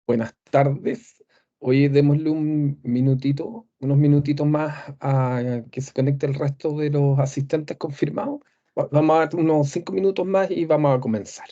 Buenas tardes. Hoy démosle un minutito, unos minutitos más a que se conecte el resto de los asistentes confirmados. Vamos a dar unos 5 minutos más y vamos a comenzar.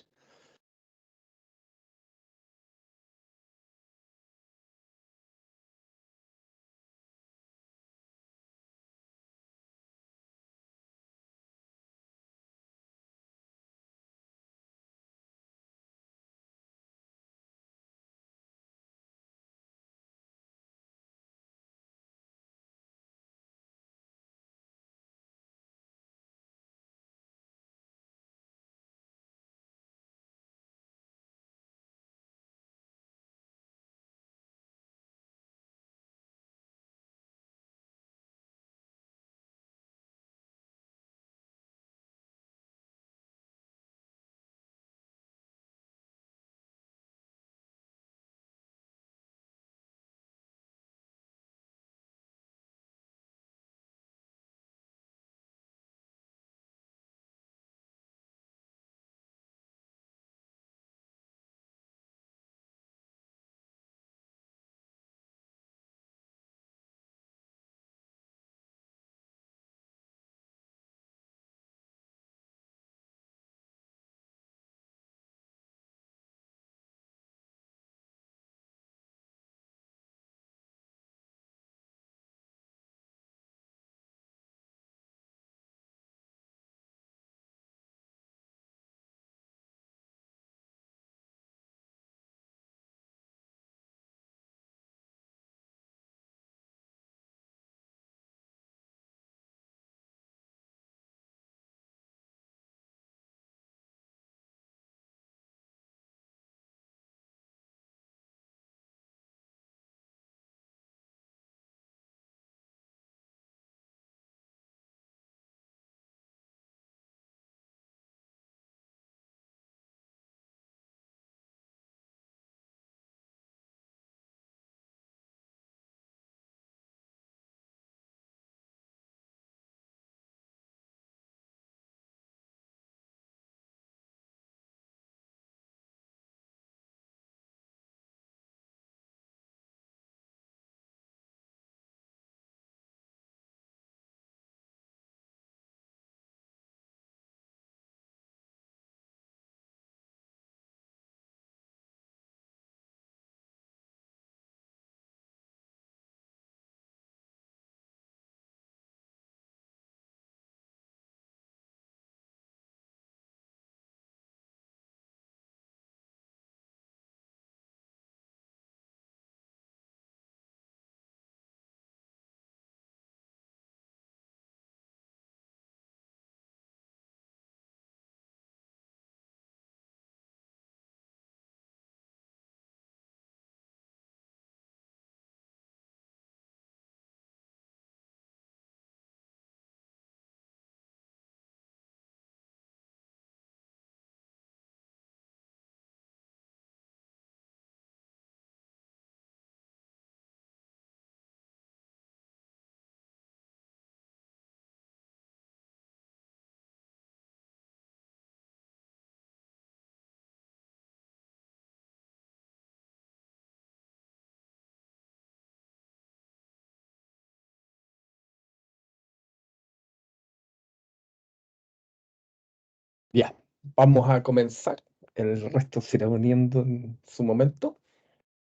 Ya, vamos a comenzar. El resto se irá uniendo en su momento,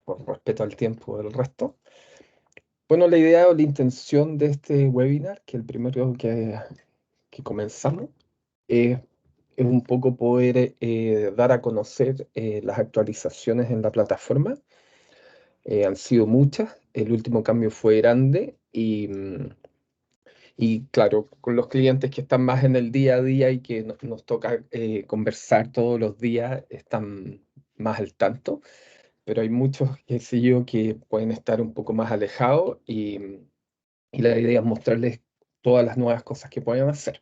por respeto al tiempo del resto. Bueno, la idea o la intención de este webinar, que el primero que comenzamos, es, es un poco poder dar a conocer las actualizaciones en la plataforma. Han sido muchas, el último cambio fue grande y claro, con los clientes que están más en el día a día y que nos toca conversar todos los días, están más al tanto, pero hay muchos, qué sé yo, que pueden estar un poco más alejados y la idea es mostrarles todas las nuevas cosas que pueden hacer.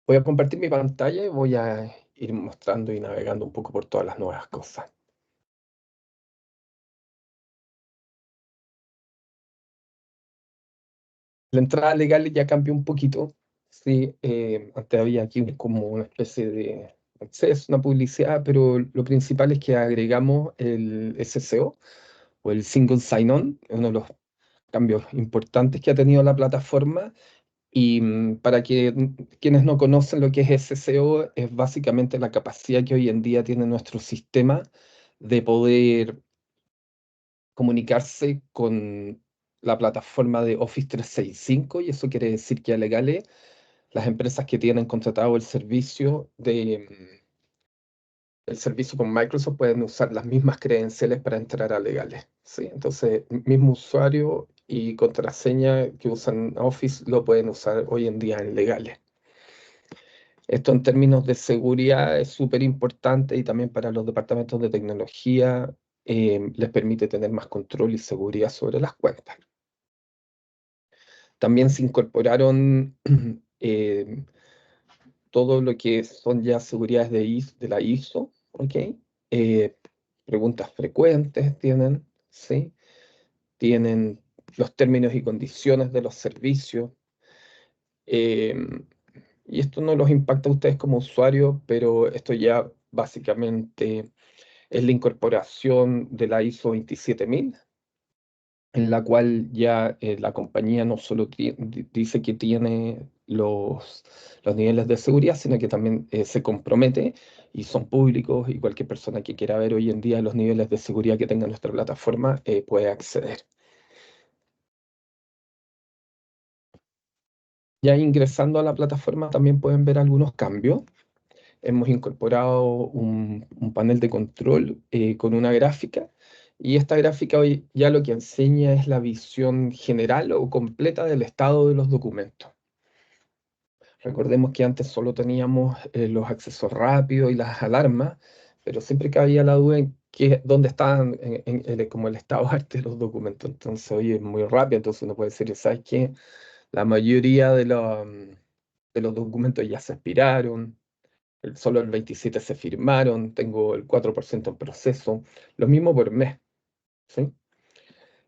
Voy a compartir mi pantalla y voy a ir mostrando y navegando un poco por todas las nuevas cosas. La entrada legal ya cambió un poquito. Sí, antes había aquí como una especie Sí, es una publicidad, pero lo principal es que agregamos el SSO o el Single Sign-On, uno de los cambios importantes que ha tenido la plataforma. Y para que quienes no conocen lo que es SSO, es básicamente la capacidad que hoy en día tiene nuestro sistema de poder comunicarse con la plataforma de Office 365, y eso quiere decir que a legales, las empresas que tienen contratado el servicio con Microsoft pueden usar las mismas credenciales para entrar a legales, ¿sí? Entonces, mismo usuario y contraseña que usan Office lo pueden usar hoy en día en legales. Esto en términos de seguridad es súper importante, y también para los departamentos de tecnología les permite tener más control y seguridad sobre las cuentas. También se incorporaron eh, todo lo que son ya seguridades de la ISO, ¿ok? Eh, Preguntas frecuentes tienen, ¿sí? Tienen los términos y condiciones de los servicios. eh, y esto no los impacta a ustedes como usuarios, pero esto ya básicamente es la incorporación de la ISO 27000, en la cual ya la compañía no solo dice que tiene los niveles de seguridad, sino que también se compromete, y son públicos, y cualquier persona que quiera ver hoy en día los niveles de seguridad que tenga nuestra plataforma puede acceder. Ya ingresando a la plataforma también pueden ver algunos cambios. Hemos incorporado un panel de control con una gráfica, y esta gráfica hoy ya lo que enseña es la visión general o completa del estado de los documentos. Recordemos que antes solo teníamos los accesos rápidos y las alarmas, pero siempre cabía la duda en dónde estaban como el estado arte de los documentos. Entonces hoy es muy rápido, entonces uno puede decir, ¿sabes qué? La mayoría de los documentos ya se expiraron, solo el 27 se firmaron, tengo el 4% en proceso, lo mismo por mes, ¿sí?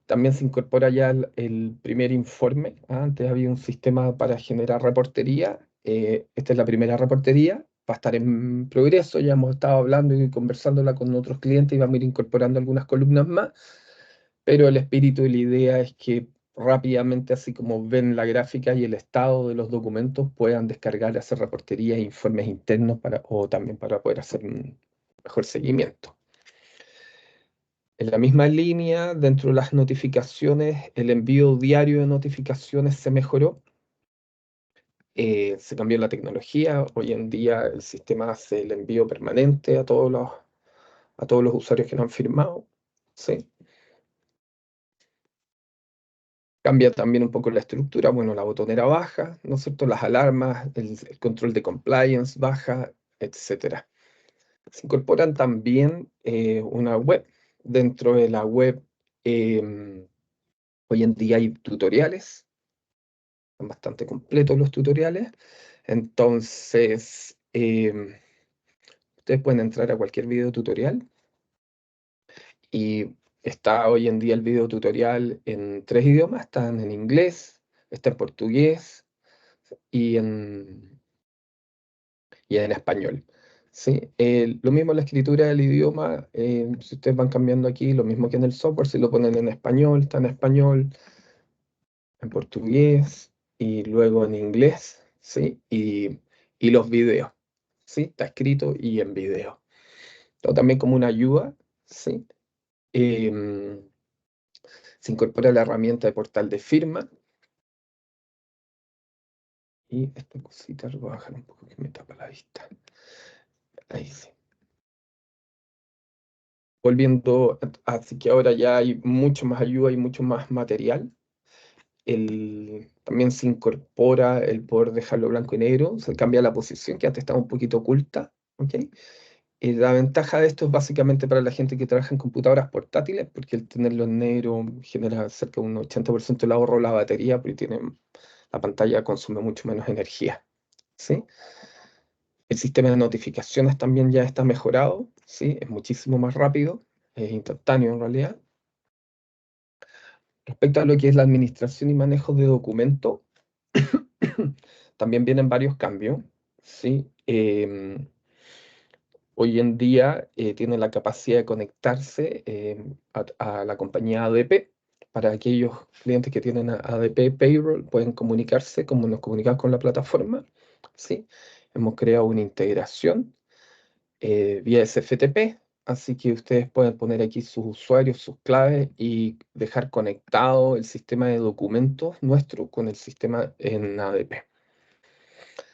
También se incorpora ya el primer informe. Antes había un sistema para generar reportería. Esta es la primera reportería. Va a estar en progreso. Ya hemos estado hablando y conversándola con otros clientes, y vamos a ir incorporando algunas columnas más. Pero el espíritu y la idea es que rápidamente, así como ven la gráfica y el estado de los documentos, puedan descargar, hacer reportería e informes internos o también para poder hacer un mejor seguimiento. En la misma línea, dentro de las notificaciones, el envío diario de notificaciones se mejoró. Se cambió la tecnología. Hoy en día el sistema hace el envío permanente a todos los usuarios que no han firmado, ¿sí? Cambia también un poco la estructura. Bueno, la botonera baja, ¿no es cierto? Las alarmas, el control de compliance baja, etcétera. Se incorporan también una web. Dentro de la web, hoy en día hay tutoriales. Son bastante completos los tutoriales. Entonces, ustedes pueden entrar a cualquier video tutorial, y está hoy en día el video tutorial en 3 idiomas. Están en inglés, está en portugués y en español, ¿sí? Lo mismo la escritura del idioma, si ustedes van cambiando aquí, lo mismo que en el software, si lo ponen en español, está en español, en portugués y luego en inglés, ¿sí? Y los videos, ¿sí? Está escrito y en video. O también como una ayuda, ¿sí? Em, Se incorpora la herramienta de portal de firma, y esta cosita lo voy a bajar un poco que me tapa la vista. Ahí sí. Volviendo, así que ahora ya hay mucho más ayuda y mucho más material. También se incorpora el poder dejarlo blanco y negro, se cambia la posición que antes estaba un poquito oculta, ¿ok? La ventaja de esto es básicamente para la gente que trabaja en computadoras portátiles, porque el tenerlo en negro genera cerca de un 80% del ahorro de la batería, porque la pantalla consume mucho menos energía, ¿sí? El sistema de notificaciones también ya está mejorado, ¿sí? Es muchísimo más rápido, es instantáneo en realidad. Respecto a lo que es la administración y manejo de documentos, también vienen varios cambios, ¿sí? hoy en día tiene la capacidad de conectarse a la compañía ADP. Para aquellos clientes que tienen ADP Payroll, pueden comunicarse como nos comunicamos con la plataforma. ¿Sí? Hemos creado una integración vía SFTP, así que ustedes pueden poner aquí sus usuarios, sus claves y dejar conectado el sistema de documentos nuestro con el sistema en ADP.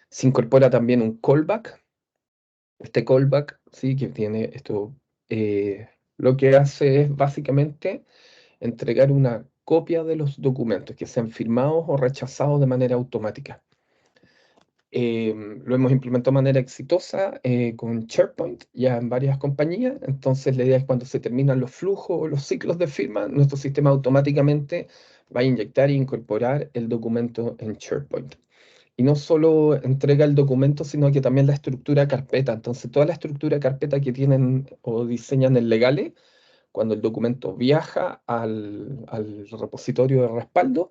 Se incorpora también un callback. Este callback, sí, que tiene esto, lo que hace es básicamente entregar una copia de los documentos que sean firmados o rechazados de manera automática. Lo hemos implementado de manera exitosa con SharePoint ya en varias compañías. Entonces, la idea es cuando se terminan los flujos o los ciclos de firma, nuestro sistema automáticamente va a inyectar e incorporar el documento en SharePoint. Y no solo entrega el documento, sino que también la estructura carpeta. Entonces, toda la estructura carpeta que tienen o diseñan en Legales, cuando el documento viaja al repositorio de respaldo,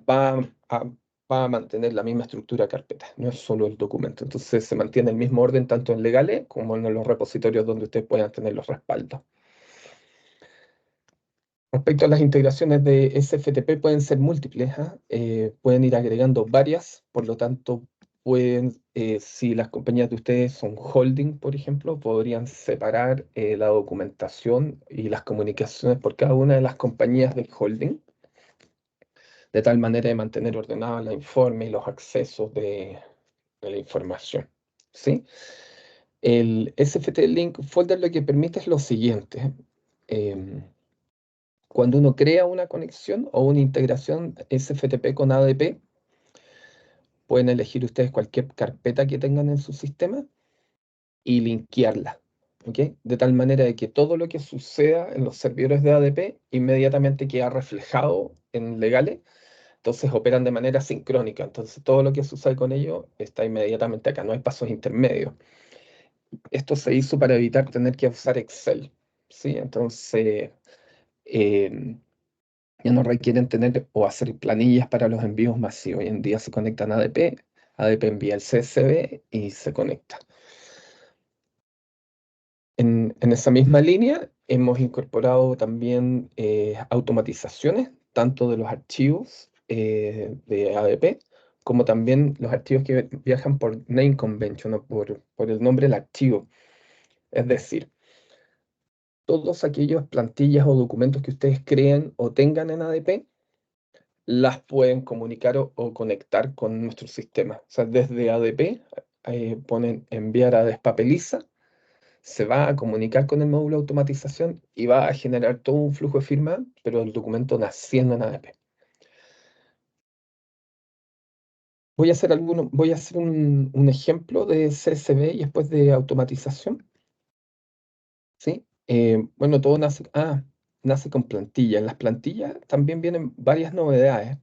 va a, va a mantener la misma estructura carpeta. No es solo el documento. Entonces, se mantiene el mismo orden tanto en Legales como en los repositorios donde ustedes puedan tener los respaldos. Respecto a las integraciones de SFTP, pueden ser múltiples, ¿ah? Pueden ir agregando varias, por lo tanto, pueden, si las compañías de ustedes son holding, por ejemplo, podrían separar la documentación y las comunicaciones por cada una de las compañías del holding, de tal manera de mantener ordenados los informes y los accesos de la información. ¿Sí? El SFT Link Folder lo que permite es lo siguiente. em, Cuando uno crea una conexión o una integración SFTP con ADP, pueden elegir ustedes cualquier carpeta que tengan en su sistema y linkearla, ¿ok? De tal manera de que todo lo que suceda en los servidores de ADP inmediatamente queda reflejado en Legales, entonces operan de manera sincrónica, entonces todo lo que sucede con ellos está inmediatamente acá, no hay pasos intermedios. Esto se hizo para evitar tener que usar Excel, ¿sí? Entonces, em, ya no requieren tener o hacer planillas para los envíos masivos. Hoy en día se conectan a ADP, ADP envía el CSV y se conecta. En esa misma línea hemos incorporado también automatizaciones, tanto de los archivos de ADP, como también los archivos que viajan por name convention o por el nombre del archivo. Es decir, todos aquellos plantillas o documentos que ustedes creen o tengan en ADP, las pueden comunicar o conectar con nuestro sistema. O sea, desde ADP ponen enviar a Despapeliza, se va a comunicar con el módulo de automatización y va a generar todo un flujo de firma, pero el documento naciendo en ADP. Voy a hacer un ejemplo de CSV y después de automatización. ¿Sí? Bueno, todo nace con plantillas. En las plantillas también vienen varias novedades.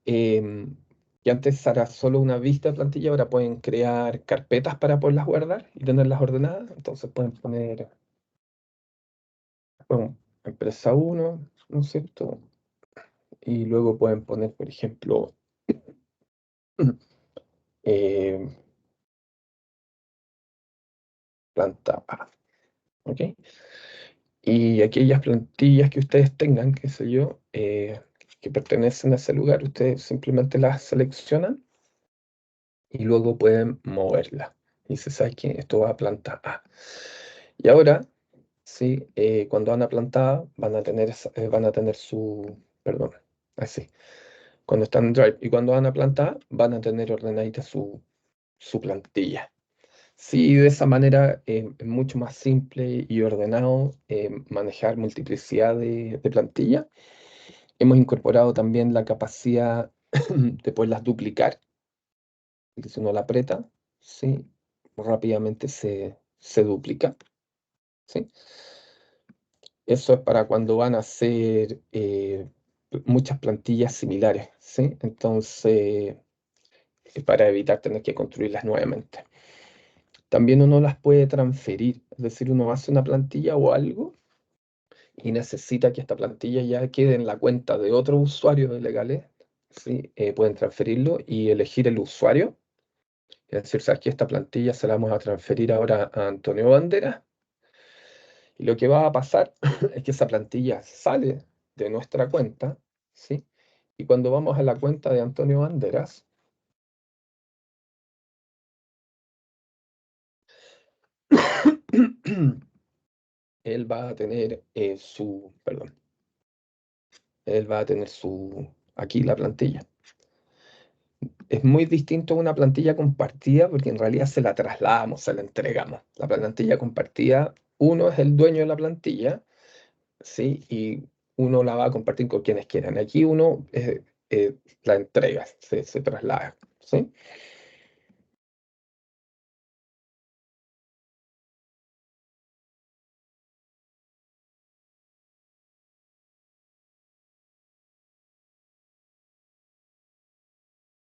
Que antes era solo una vista de plantilla, ahora pueden crear carpetas para poderlas guardar y tenerlas ordenadas. Entonces pueden poner, bueno, empresa uno, ¿no es cierto? Y luego pueden poner, por ejemplo, eh, planta A, ¿ok? Y aquellas plantillas que ustedes tengan, qué sé yo, que pertenecen a ese lugar, ustedes simplemente las seleccionan y luego pueden moverla. Y se sabe que esto va a planta A. Y ahora, sí, cuando van a planta A, van a tener su, perdón, así. Cuando están en Drive y cuando van a planta A, van a tener ordenadita su plantilla. Sí, de esa manera es mucho más simple y ordenado manejar multiplicidad de plantillas. Hemos incorporado también la capacidad de poderlas duplicar, y que si uno la aprieta, ¿sí? Rápidamente se duplica, ¿sí? Eso es para cuando van a hacer muchas plantillas similares, ¿sí? Entonces, para evitar tener que construirlas nuevamente. También uno las puede transferir, es decir, uno hace una plantilla o algo y necesita que esta plantilla ya quede en la cuenta de otro usuario de Legales, ¿sí? Pueden transferirlo y elegir el usuario Es decir, sabes que esta plantilla se la vamos a transferir ahora a Antonio Banderas. Y lo que va a pasar es que esa plantilla sale de nuestra cuenta, ¿sí? Y cuando vamos a la cuenta de Antonio Banderas, él va a tener perdón, él va a tener aquí la plantilla. Es muy distinto a una plantilla compartida porque en realidad se la trasladamos, se la entregamos. La plantilla compartida, uno es el dueño de la plantilla, ¿sí? Y uno la va a compartir con quienes quieran. Aquí uno la entrega, se traslada, ¿sí?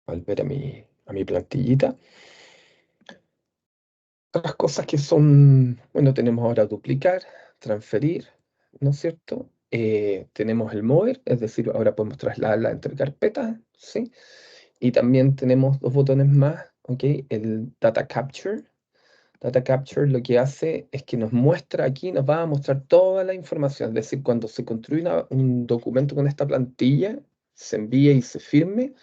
Al ver a mi plantillita. Otras cosas que son, bueno, tenemos ahora duplicar, transferir, ¿no es cierto? Tenemos el mover, es decir, ahora podemos trasladarla entre carpetas, ¿sí? Y también tenemos dos botones más, ¿ok? El Data Capture. Data Capture lo que hace es que nos muestra aquí, nos va a mostrar toda la información. Es decir, cuando se construye un documento con esta plantilla, se envía y se firme,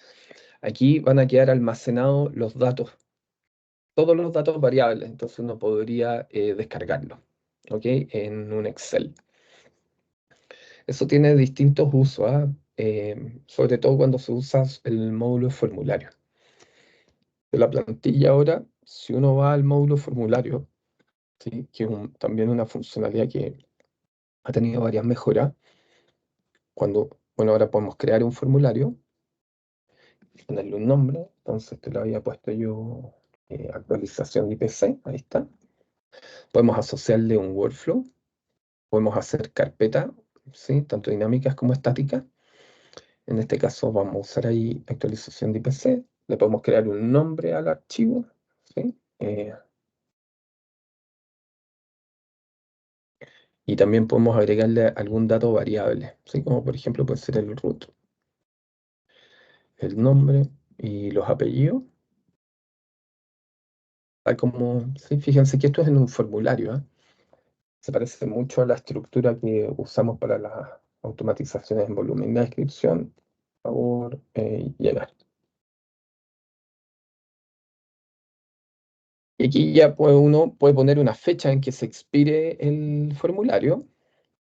aquí van a quedar almacenados los datos, todos los datos variables. Entonces uno podría descargarlo, ¿ok? En un Excel. Eso tiene distintos usos, ¿ah? Sobre todo cuando se usa el módulo de formulario. De la plantilla ahora, si uno va al módulo formulario, ¿sí? Que es también una funcionalidad que ha tenido varias mejoras, bueno, ahora podemos crear un formulario, ponerle un nombre, entonces te lo había puesto yo, actualización de IPC, ahí está. Podemos asociarle un workflow, podemos hacer carpetas, ¿sí? Tanto dinámicas como estáticas. En este caso vamos a usar ahí actualización de IPC, le podemos crear un nombre al archivo, ¿sí? Y también podemos agregarle algún dato variable, ¿sí? Como por ejemplo puede ser el root, el nombre y los apellidos. Sí, fíjense que esto es en un formulario, ¿eh? Se parece mucho a la estructura que usamos para las automatizaciones en volumen de descripción. Por favor, llenar. Y aquí ya uno puede poner una fecha en que se expire el formulario,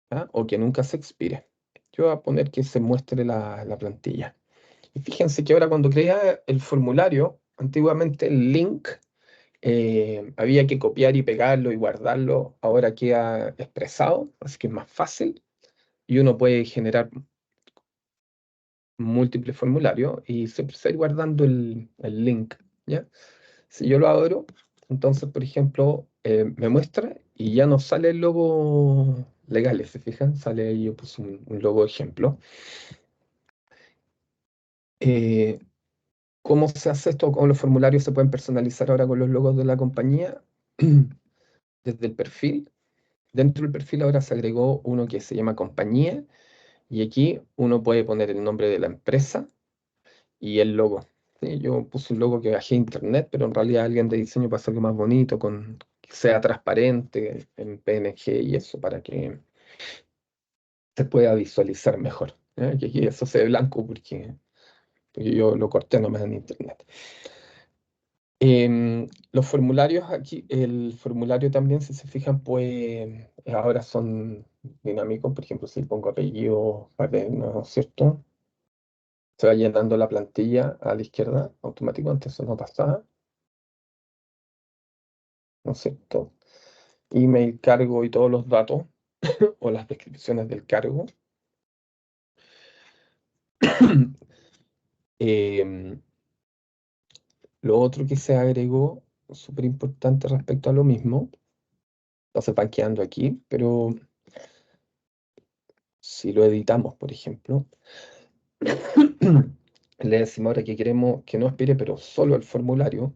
¿ah? O que nunca se expire. Yo voy a poner que se muestre la plantilla. Y fíjense que ahora cuando crea el formulario, antiguamente el link había que copiar y pegarlo y guardarlo, ahora queda expresado, así que es más fácil y uno puede generar múltiples formularios y siempre se va a ir guardando el link, ¿ya? Si yo lo abro, entonces, por ejemplo, me muestra y ya no sale el logo legal, ¿se fijan? Sale ahí, yo puse un logo ejemplo. Eh, ¿Cómo se hace esto? ¿Cómo los formularios se pueden personalizar ahora con los logos de la compañía? Desde el perfil. Dentro del perfil ahora se agregó uno que se llama compañía y aquí uno puede poner el nombre de la empresa y el logo. Sí, yo puse un logo que bajé a internet, pero en realidad alguien de diseño para hacerlo más bonito, que sea transparente en PNG y eso para que se pueda visualizar mejor. ¿Eh? Que aquí eso se ve blanco porque yo lo corté nomás en internet. Los formularios aquí, el formulario también, si se fijan, pues ahora son dinámicos. Por ejemplo, si pongo apellido paterno, ¿no es cierto? Se va llenando la plantilla a la izquierda automático, antes eso no pasaba, ¿no es cierto? Email, cargo y todos los datos o las descripciones del cargo. Em, lo otro que se agregó, súper importante respecto a lo mismo, no se van quedando aquí, pero si lo editamos, por ejemplo, le decimos ahora que queremos que no expire, pero solo el formulario,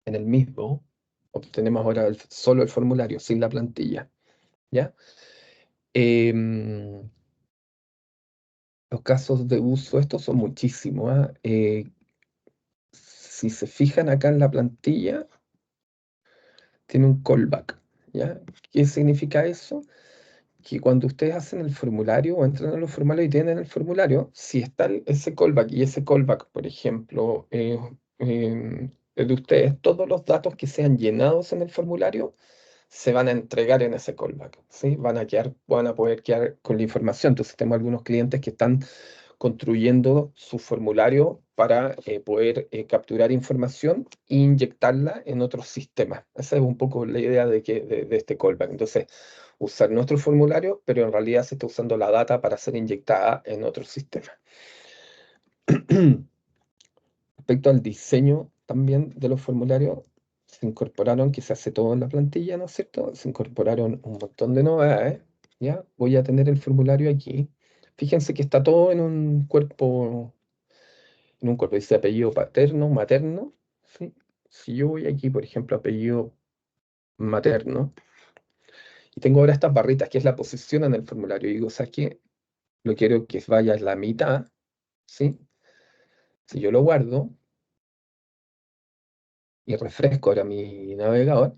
en el mismo, obtenemos ahora solo el formulario, sin la plantilla, ¿ya? Em, los casos de uso, estos son muchísimos, ¿ah? si se fijan acá en la plantilla, tiene un callback, ¿ya? ¿Qué significa eso? Que cuando ustedes hacen el formulario o entran a los formularios y tienen el formulario, si está ese callback y ese callback, por ejemplo, es de ustedes, todos los datos que sean llenados en el formulario se van a entregar en ese callback, ¿sí? Van a poder quedar con la información. Entonces tenemos algunos clientes que están construyendo su formulario para poder capturar información e inyectarla en otros sistemas. Esa es un poco la idea de este callback. Entonces, usar nuestro formulario, pero en realidad se está usando la data para ser inyectada en otros sistemas. Respecto al diseño también de los formularios, se incorporaron, que se hace todo en la plantilla, ¿no es cierto? Se incorporaron un montón de novedades. ¿Ya? Voy a tener el formulario aquí. Fíjense que está todo en un cuerpo, dice apellido paterno, materno, ¿sí? Si yo voy aquí, por ejemplo, apellido materno, y tengo ahora estas barritas, que es la posición en el formulario, y digo, ¿sabes qué? Lo quiero que vaya a la mitad, ¿sí? Si yo lo guardo y refresco ahora mi navegador,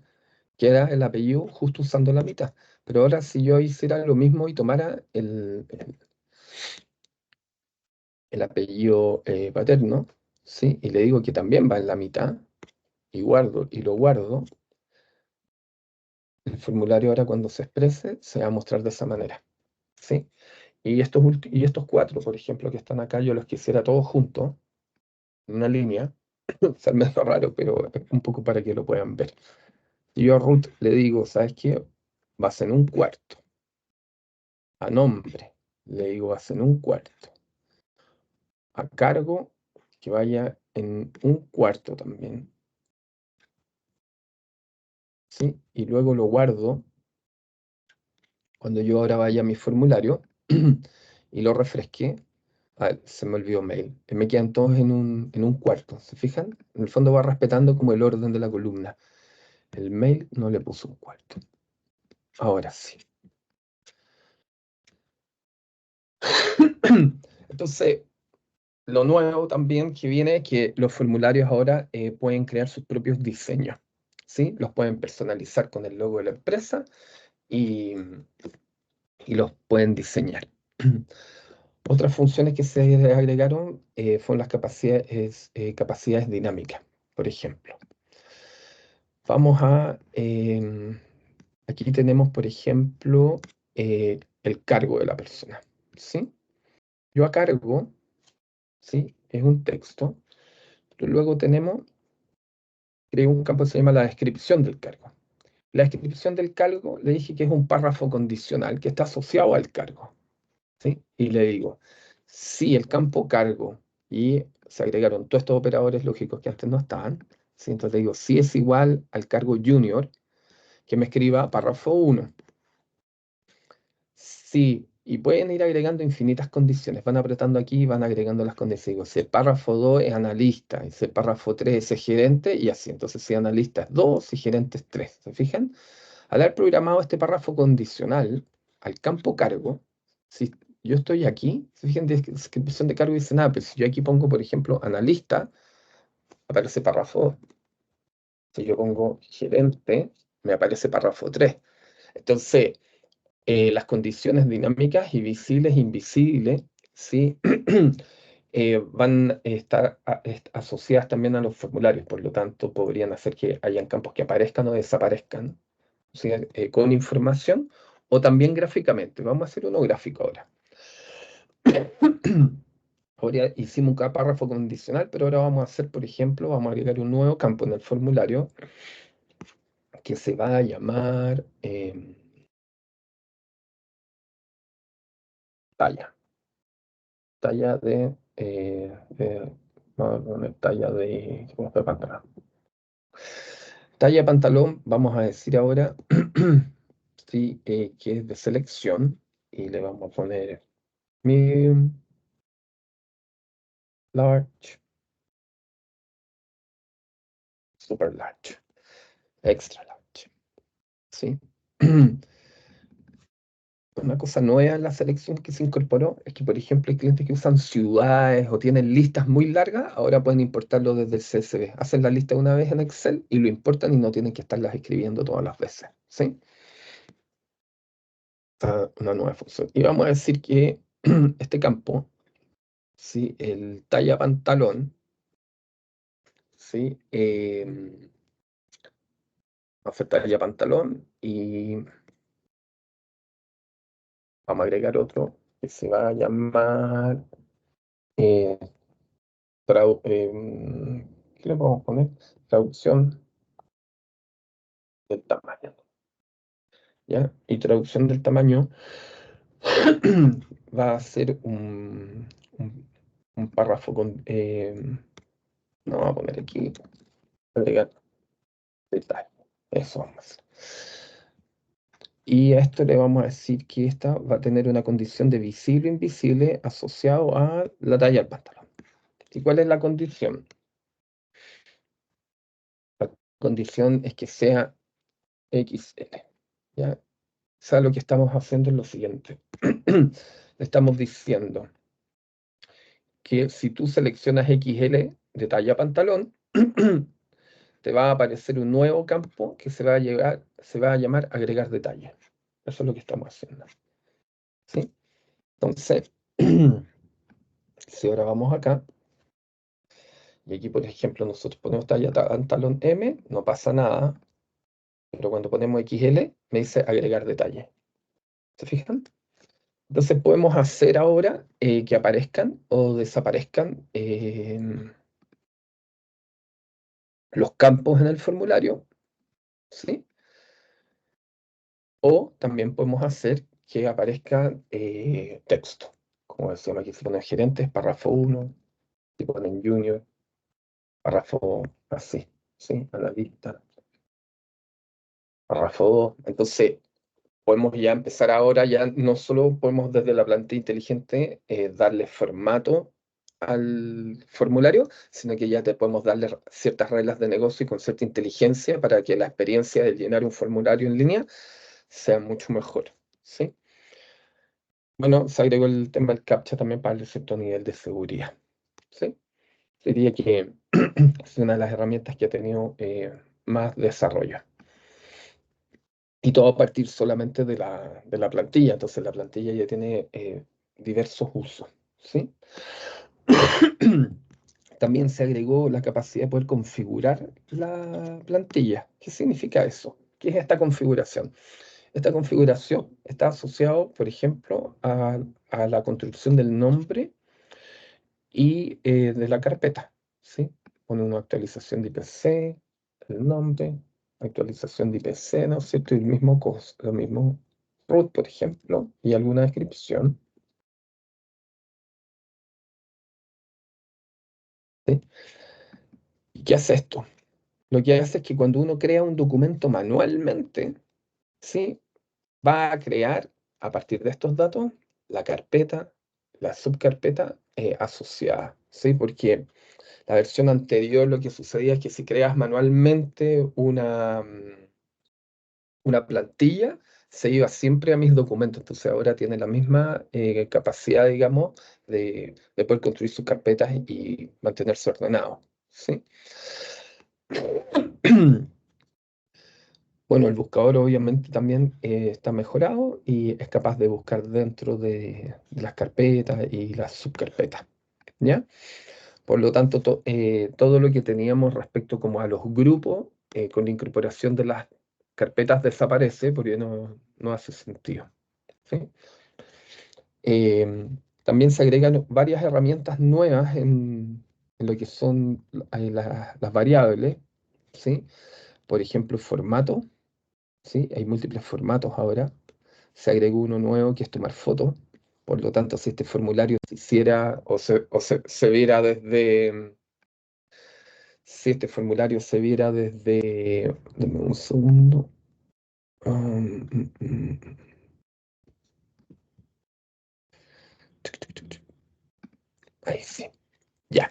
queda el apellido justo usando la mitad. Pero ahora si yo hiciera lo mismo y tomara el apellido paterno, ¿sí? Y le digo que también va en la mitad, y guardo, y lo guardo, el formulario ahora cuando se exprese se va a mostrar de esa manera, ¿sí? Y estos cuatro, por ejemplo, que están acá, yo los quisiera todos juntos, en una línea, es medio raro, pero es un poco para que lo puedan ver. Y yo a Ruth le digo, ¿sabes qué? Vas en un cuarto. A nombre, le digo, vas en un cuarto. A cargo, que vaya en un cuarto también, ¿sí? Y luego lo guardo cuando yo ahora vaya a mi formulario y lo refresque. Ah, se me olvidó mail. Me quedan todos en un cuarto. ¿Se fijan? En el fondo va respetando como el orden de la columna. El mail no le puso un cuarto. Ahora sí. Entonces, lo nuevo también que viene es que los formularios ahora pueden crear sus propios diseños. ¿Sí? Los pueden personalizar con el logo de la empresa y, y los pueden diseñar. Otras funciones que se agregaron fueron las capacidades dinámicas, por ejemplo. Vamos a... aquí tenemos, por ejemplo, el cargo de la persona, ¿sí? Yo a cargo, ¿sí? Es un texto. Pero luego creo un campo que se llama la descripción del cargo. La descripción del cargo le dije que es un párrafo condicional que está asociado al cargo, ¿sí? Y le digo, si el campo cargo y se agregaron todos estos operadores lógicos que antes no estaban, ¿sí? Entonces le digo, si es igual al cargo junior, que me escriba párrafo 1. Sí, y pueden ir agregando infinitas condiciones. Van apretando aquí y van agregando las condiciones. Digo, si el párrafo 2 es analista, y si el párrafo 3 es gerente, y así. Entonces, si analista es 2 y gerente es 3. ¿Se fijan? Al haber programado este párrafo condicional al campo cargo, si yo estoy aquí, se fijan, descripción de cargo y dice nada, pero si yo aquí pongo, por ejemplo, analista, aparece párrafo 2. Si yo pongo gerente, me aparece párrafo 3. Entonces, las condiciones dinámicas y visibles e invisibles, ¿sí? Van a estar asociadas también a los formularios, por lo tanto, podrían hacer que hayan campos que aparezcan o desaparezcan, ¿sí? Con información o también gráficamente. Vamos a hacer uno gráfico ahora. Ahora hicimos un párrafo condicional, pero ahora vamos a hacer, por ejemplo, vamos a agregar un nuevo campo en el formulario que se va a llamar talla. Talla vamos a poner talla de pantalón. Talla de pantalón, vamos a decir ahora, sí, que es de selección, y le vamos a poner medium, large, super large, extra large, ¿sí? una cosa nueva en la selección que se incorporó es que, por ejemplo, hay clientes que usan ciudades o tienen listas muy largas, ahora pueden importarlo desde el CSV. Hacen la lista una vez en Excel y lo importan y no tienen que estarlas escribiendo todas las veces, ¿sí? Está una nueva función. Y vamos a decir que este campo, ¿sí? El talla pantalón, ¿sí? Va a ser talla pantalón y vamos a agregar otro que se va a llamar eh, ¿qué le podemos poner? Traducción del tamaño, ¿ya? Y traducción del tamaño va a ser un párrafo con, no vamos a poner aquí, agregar detalle, eso vamos a hacer. Y a esto le vamos a decir que esta va a tener una condición de visible o invisible asociado a la talla del pantalón. ¿Y cuál es la condición? La condición es que sea XL, ¿ya? O sea, lo que estamos haciendo es lo siguiente. Le estamos diciendo que si tú seleccionas XL de talla pantalón, te va a aparecer un nuevo campo que se va a llamar agregar detalle. Eso es lo que estamos haciendo, ¿sí? Entonces, si ahora vamos acá, y aquí, por ejemplo, nosotros ponemos talla pantalón M, no pasa nada, pero cuando ponemos XL, me dice agregar detalle. ¿Se fijan? Entonces podemos hacer ahora que aparezcan o desaparezcan los campos en el formulario, ¿sí? O también podemos hacer que aparezca texto. Como decíamos aquí, se pone gerentes, párrafo 1, se ponen junior, párrafo así, ¿sí? A la vista, párrafo 2. Entonces, podemos ya empezar ahora, ya no solo podemos desde la plantilla inteligente darle formato al formulario, sino que ya te podemos darle ciertas reglas de negocio y con cierta inteligencia para que la experiencia de llenar un formulario en línea sea mucho mejor, ¿sí? Bueno, se agregó el tema del CAPTCHA también para el cierto nivel de seguridad, ¿sí? Diría que es una de las herramientas que ha tenido más desarrollo. Y todo a partir solamente de la plantilla. Entonces la plantilla ya tiene diversos usos, ¿sí? También se agregó la capacidad de poder configurar la plantilla. ¿Qué significa eso? ¿Qué es esta configuración? Esta configuración está asociado, por ejemplo, a la construcción del nombre y de la carpeta, ¿sí? Pone una actualización de IPC, el nombre, actualización de IPC, ¿no es cierto? Y el mismo lo mismo root, por ejemplo, y alguna descripción, ¿sí? ¿Y qué hace esto? Lo que hace es que cuando uno crea un documento manualmente, ¿sí? Va a crear, a partir de estos datos, la carpeta, la subcarpeta asociada, ¿sí? Porque la versión anterior lo que sucedía es que si creas manualmente una plantilla, se iba siempre a mis documentos. Entonces ahora tiene la misma capacidad, digamos, de poder construir sus carpetas y mantenerse ordenado, ¿sí? Bueno, el buscador obviamente también está mejorado y es capaz de buscar dentro de las carpetas y las subcarpetas, ¿ya? Por lo tanto, todo lo que teníamos respecto como a los grupos, con la incorporación de las carpetas desaparece porque no hace sentido, ¿sí? También se agregan varias herramientas nuevas en lo que son las variables, ¿sí? Por ejemplo, formato, ¿sí? Hay múltiples formatos ahora. Se agregó uno nuevo que es tomar fotos. Por lo tanto, si este formulario se hiciera se viera desde si este formulario se viera desde... Dame un segundo. Um, mm, mm, Ahí sí. Ya.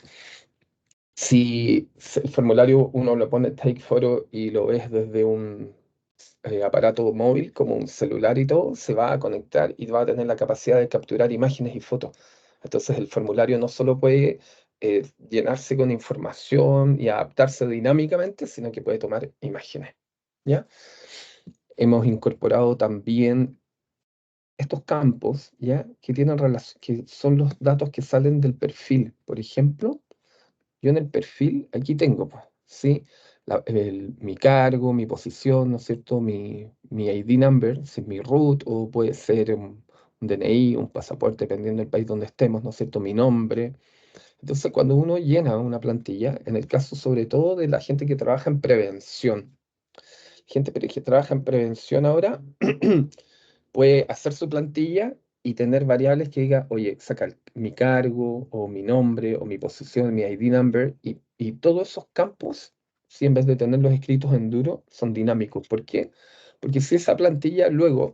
Si el formulario uno lo pone take photo y lo ves desde un aparato móvil como un celular y todo, se va a conectar y va a tener la capacidad de capturar imágenes y fotos. Entonces el formulario no solo puede llenarse con información y adaptarse dinámicamente, sino que puede tomar imágenes. ¿Ya? Hemos incorporado también estos campos, ¿ya? Que tienen que son los datos que salen del perfil. Por ejemplo, yo en el perfil, aquí tengo, pues, ¿sí? Mi cargo, mi posición, ¿no es cierto? Mi ID number, si es mi root, o puede ser un DNI, un pasaporte, dependiendo del país donde estemos, ¿no es cierto? Mi nombre. Entonces, cuando uno llena una plantilla, en el caso sobre todo de la gente que trabaja en prevención, que trabaja en prevención ahora, puede hacer su plantilla y tener variables que diga, oye, saca mi cargo o mi nombre o mi posición, mi ID number y todos esos campos, si en vez de tenerlos escritos en duro, son dinámicos. ¿Por qué? Porque si esa plantilla luego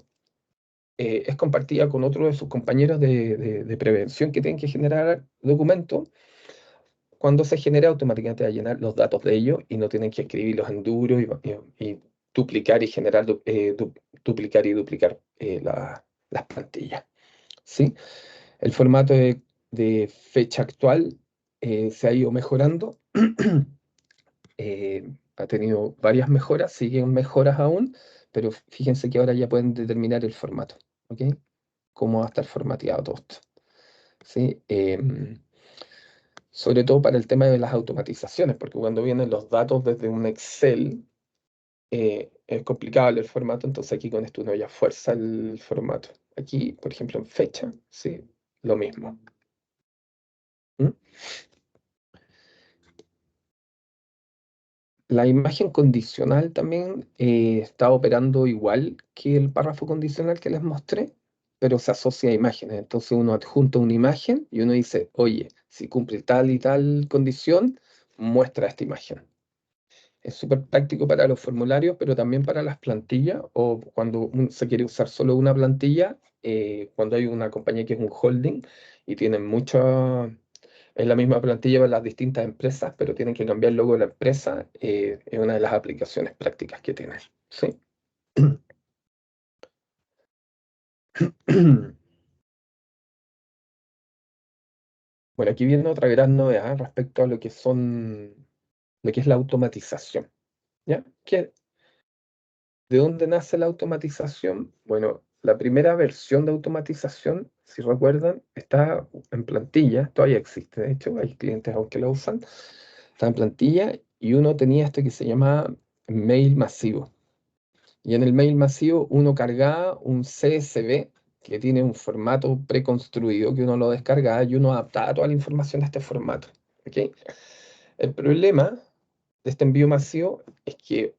es compartida con otro de sus compañeros de prevención que tienen que generar documentos, cuando se genera automáticamente va a llenar los datos de ellos y no tienen que escribirlos en duro y duplicar y generar, duplicar y duplicar las plantillas. ¿Sí? El formato de fecha actual se ha ido mejorando. Ha tenido varias mejoras, siguen mejoras aún, pero fíjense que ahora ya pueden determinar el formato, ¿ok? Cómo va a estar formateado todo esto, ¿sí? Sobre todo para el tema de las automatizaciones, porque cuando vienen los datos desde un Excel, es complicado el formato, entonces aquí con esto uno ya fuerza el formato. Aquí, por ejemplo, en fecha, ¿sí? Lo mismo. ¿Mm? La imagen condicional también está operando igual que el párrafo condicional que les mostré, pero se asocia a imágenes. Entonces uno adjunta una imagen y uno dice, oye, si cumple tal y tal condición, muestra esta imagen. Es súper práctico para los formularios, pero también para las plantillas o cuando se quiere usar solo una plantilla, cuando hay una compañía que es un holding y tienen mucha, es la misma plantilla para las distintas empresas, pero tienen que cambiar el logo de la empresa, es una de las aplicaciones prácticas que tienen. ¿Sí? Bueno, aquí viene otra gran novedad respecto a lo que es la automatización. ¿Ya? ¿De dónde nace la automatización? Bueno, la primera versión de automatización, si recuerdan, está en plantilla, todavía existe, de hecho, hay clientes aún que la usan, está en plantilla y uno tenía esto que se llama mail masivo. Y en el mail masivo uno cargaba un CSV que tiene un formato preconstruido que uno lo descargaba y uno adaptaba toda la información a este formato. ¿Ok? El problema de este envío masivo es que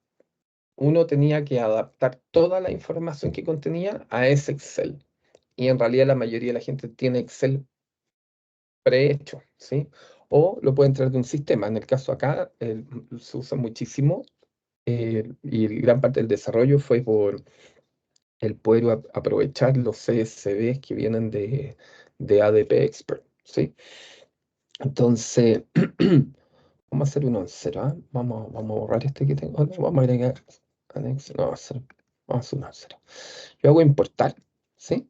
uno tenía que adaptar toda la información que contenía a ese Excel. Y en realidad la mayoría de la gente tiene Excel prehecho, ¿sí? O lo puede entrar de un sistema. En el caso acá se usa muchísimo y gran parte del desarrollo fue por el poder aprovechar los CSVs que vienen de ADP Expert, ¿sí? Entonces, vamos a hacer uno en cero, ¿ah? Vamos a borrar este que tengo. No, vamos a agregar anexo. No, vamos a hacer uno en cero. Yo hago importar, ¿sí?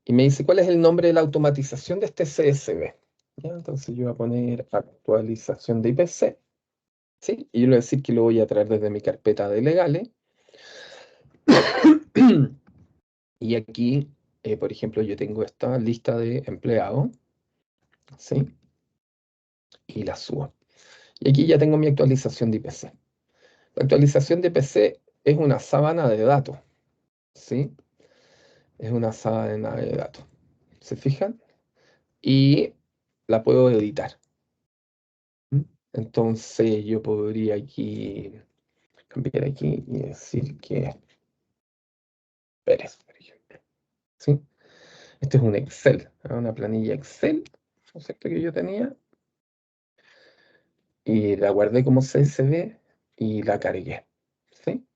Y me dice cuál es el nombre de la automatización de este CSV. ¿Ya? Entonces yo voy a poner actualización de IPC, ¿sí? Y yo le voy a decir que lo voy a traer desde mi carpeta de legales. Y aquí, por ejemplo, yo tengo esta lista de empleados, ¿sí? Y la subo. Y aquí ya tengo mi actualización de IPC. La actualización de IPC es una sábana de datos, ¿sí? Es una sábana de datos. ¿Se fijan? Y la puedo editar. ¿Mm? Entonces yo podría aquí cambiar aquí y decir que es Pérez, por ejemplo. ¿Sí? Este es un Excel, ¿ah? Una planilla Excel, ¿no es cierto? Que yo tenía y la guardé como CSV y la cargué. ¿Sí?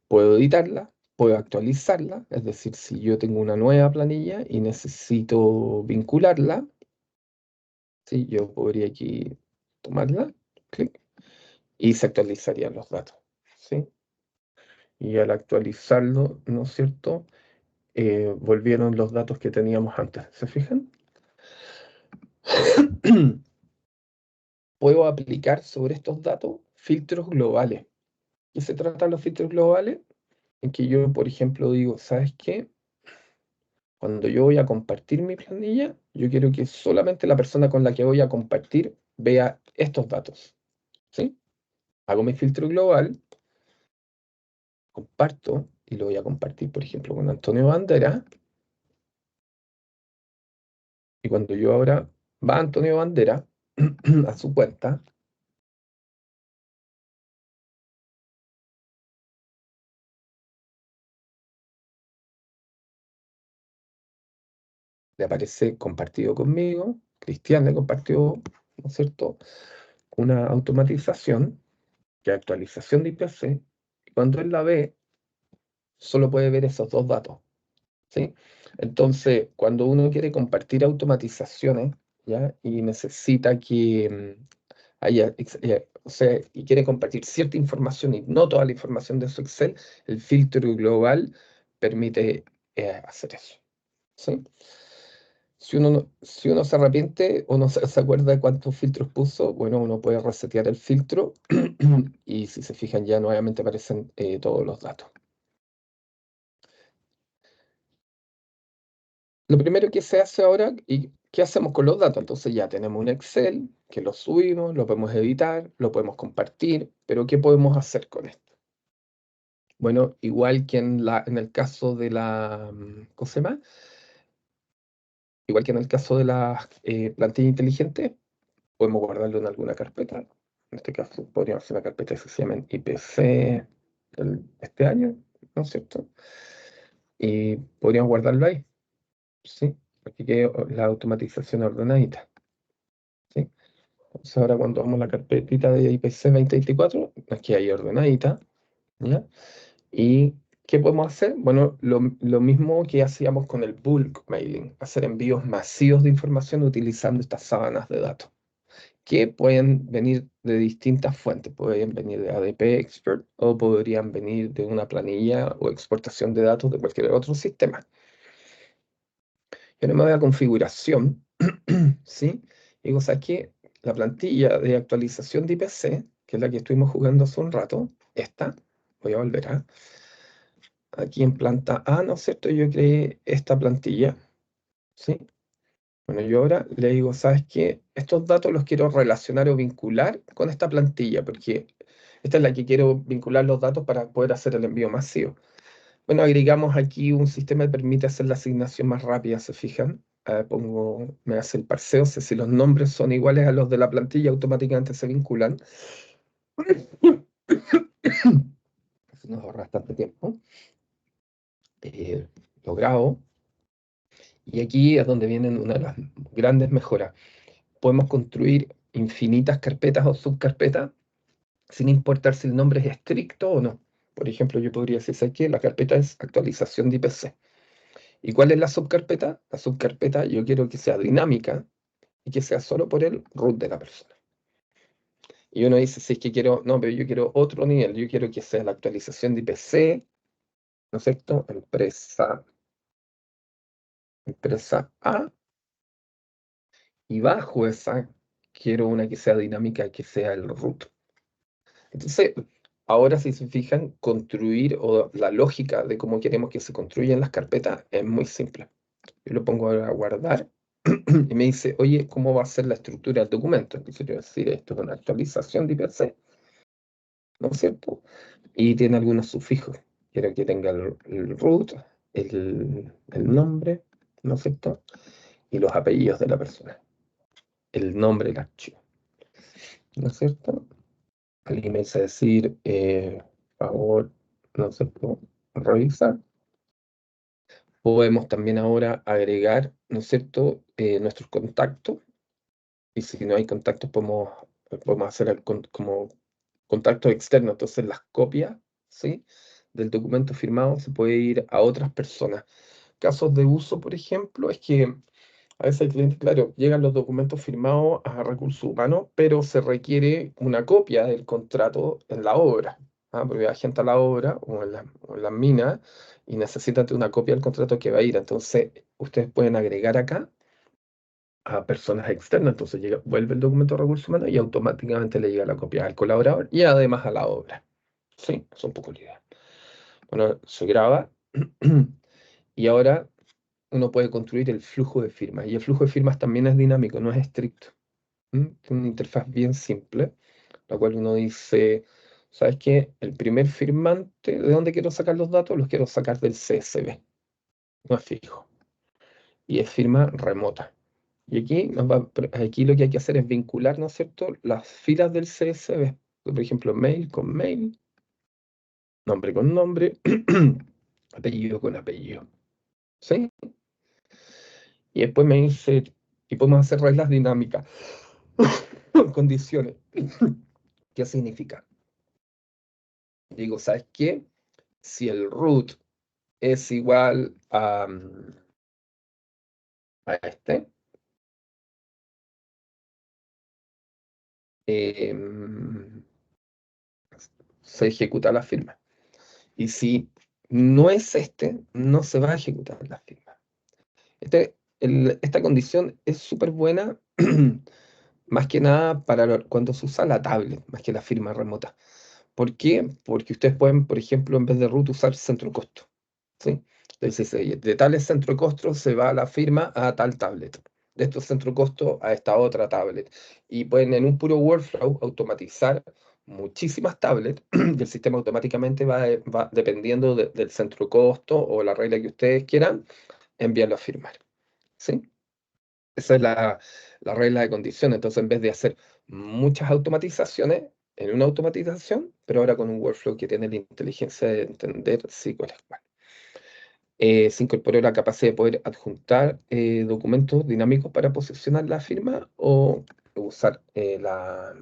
Puedo editarla, puedo actualizarla, es decir, si yo tengo una nueva planilla y necesito vincularla, ¿sí? Yo podría aquí. tomarla, clic, y se actualizarían los datos, ¿sí? Y al actualizarlo, ¿no es cierto? Volvieron los datos que teníamos antes, ¿se fijan? Puedo aplicar sobre estos datos filtros globales. ¿Qué se tratan los filtros globales? En que yo, por ejemplo, digo, ¿sabes qué? Cuando yo voy a compartir mi planilla, yo quiero que solamente la persona con la que voy a compartir vea estos datos, ¿sí? Hago mi filtro global, comparto y lo voy a compartir, por ejemplo, con Antonio Bandera. Y cuando yo ahora va Antonio Bandera a su cuenta, le aparece compartido conmigo, Cristian le compartió, ¿no es cierto?, una automatización, que es actualización de IPC, y cuando él la ve, solo puede ver esos dos datos, ¿sí? Entonces, cuando uno quiere compartir automatizaciones, ¿ya? Y necesita que haya, o sea, y quiere compartir cierta información y no toda la información de su Excel, el filtro global permite hacer eso, ¿sí? Si uno se arrepiente o no se acuerda de cuántos filtros puso, bueno, uno puede resetear el filtro y si se fijan ya nuevamente aparecen todos los datos. Lo primero que se hace ahora, ¿y qué hacemos con los datos? Entonces ya tenemos un Excel que lo subimos, lo podemos editar, lo podemos compartir, pero ¿qué podemos hacer con esto? Bueno, igual que en el caso de la, ¿cómo se llama? Igual que en el caso de la plantilla inteligente, podemos guardarlo en alguna carpeta. En este caso podríamos hacer una carpeta que se llama IPC este año, ¿no es cierto? Y podríamos guardarlo ahí, ¿sí? Aquí quede la automatización ordenadita, ¿sí? Entonces ahora cuando vamos a la carpetita de IPC 2024, aquí hay ordenadita, ¿ya? ¿Y qué podemos hacer? Bueno, lo mismo que hacíamos con el bulk mailing, hacer envíos masivos de información utilizando estas sábanas de datos, que pueden venir de distintas fuentes. Pueden venir de ADP Expert o podrían venir de una planilla o exportación de datos de cualquier otro sistema. Yo no me voy a configuración, ¿sí? Y digo, ¿sabes qué? La plantilla de actualización de IPC, que es la que estuvimos jugando hace un rato, esta, voy a volver a, aquí en planta A, ¿no es cierto? Yo creé esta plantilla, ¿sí? Bueno, yo ahora le digo, ¿sabes qué? Estos datos los quiero relacionar o vincular con esta plantilla, porque esta es la que quiero vincular los datos para poder hacer el envío masivo. Bueno, agregamos aquí un sistema que permite hacer la asignación más rápida, ¿se fijan? Me hace el parseo, sé si los nombres son iguales a los de la plantilla, automáticamente se vinculan. Eso nos ahorra bastante tiempo. Eh, lo grabo. Y aquí es donde vienen una de las grandes mejoras. Podemos construir infinitas carpetas o subcarpetas sin importar si el nombre es estricto o no. Por ejemplo, yo podría decir, ¿sabes qué? La carpeta es actualización de IPC. ¿Y cuál es la subcarpeta? La subcarpeta yo quiero que sea dinámica y que sea solo por el root de la persona. Y uno dice, si es que quiero, no, pero yo quiero otro nivel, yo quiero que sea la actualización de IPC, ¿no es cierto? Empresa A, y bajo esa quiero una que sea dinámica, que sea el root. Entonces, ahora si se fijan, construir o la lógica de cómo queremos que se construyan las carpetas es muy simple. Yo lo pongo a guardar y me dice, oye, ¿cómo va a ser la estructura del documento? Entonces yo voy a decir, esto es una actualización de IPC, ¿no es cierto? Y tiene algunos sufijos. Quiero que tenga el root, el nombre, ¿no es cierto? Y los apellidos de la persona, el nombre del archivo, ¿no es cierto? Alguien me dice decir, favor, ¿no es cierto? Revisar. Podemos también ahora agregar, ¿no es cierto?, nuestros contactos. Y si no hay contactos, podemos hacer como contactos externos. Entonces, las copias, ¿sí?, del documento firmado se puede ir a otras personas. Casos de uso, por ejemplo, es que A veces el cliente, claro, llegan los documentos firmados a recursos humanos, pero se requiere una copia del contrato en la obra, porque hay gente a la obra o en las minas y necesitan una copia del contrato que va a ir. Entonces, ustedes pueden agregar acá a personas externas, entonces vuelve el documento de recursos humanos y automáticamente le llega la copia al colaborador y además a la obra. Sí, es un poco la idea. Bueno, se graba y ahora uno puede construir el flujo de firmas. Y el flujo de firmas también es dinámico, no es estricto. Tiene una interfaz bien simple, la cual uno dice, ¿sabes qué? El primer firmante, ¿de dónde quiero sacar los datos? Los quiero sacar del CSV, no es fijo. Y es firma remota. Y aquí, aquí lo que hay que hacer es vincular, ¿no es cierto?, las filas del CSV. Por ejemplo, mail con mail, nombre con nombre, apellido con apellido. ¿Sí? Y después me dice, y podemos hacer reglas dinámicas, condiciones. ¿Qué significa? Digo, ¿sabes qué? Si el root es igual a este, em, se ejecuta la firma. Y si no es este, no se va a ejecutar la firma. Esta condición es súper buena, más que nada para cuando se usa la tablet, más que la firma remota. ¿Por qué? Porque ustedes pueden, por ejemplo, en vez de root, usar centro costo. ¿Sí? Entonces, de tal centro costo se va la firma a tal tablet. De estos centro costo a esta otra tablet. Y pueden en un puro workflow automatizar muchísimas tablets y el sistema automáticamente va dependiendo del centro costo o la regla que ustedes quieran, enviarlo a firmar. ¿Sí? Esa es la regla de condición. Entonces, en vez de hacer muchas automatizaciones, en una automatización, pero ahora con un workflow que tiene la inteligencia de entender sí cuál es cuál. Se incorporó la capacidad de poder adjuntar documentos dinámicos para posicionar la firma o usar la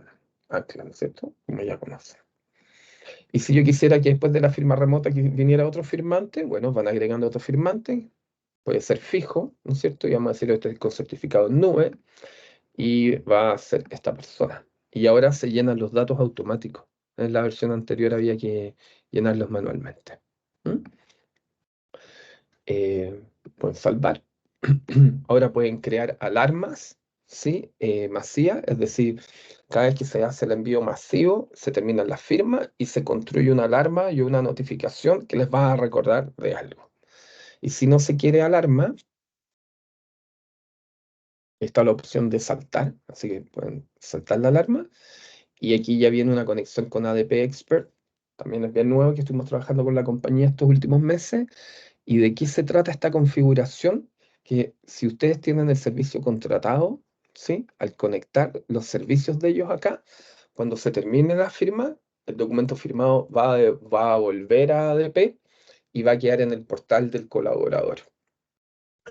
ancla, ¿no es cierto? Como ya conocen. Y si yo quisiera que después de la firma remota que viniera otro firmante, bueno, van agregando otro firmante, puede ser fijo, ¿no es cierto? Y vamos a decir esto con certificado en nube y va a ser esta persona. Y ahora se llenan los datos automáticos. En la versión anterior había que llenarlos manualmente. ¿Mm? Eh, Pueden salvar. Ahora pueden crear alarmas, ¿sí? Masivas, es decir, cada vez que se hace el envío masivo, se termina la firma y se construye una alarma y una notificación que les va a recordar de algo. Y si no se quiere alarma, está la opción de saltar, así que pueden saltar la alarma. Y aquí ya viene una conexión con ADP Expert, también es bien nuevo que estuvimos trabajando con la compañía estos últimos meses. ¿Y de qué se trata esta configuración? Que si ustedes tienen el servicio contratado, ¿sí? Al conectar los servicios de ellos acá, cuando se termine la firma, el documento firmado va a volver a ADP y va a quedar en el portal del colaborador.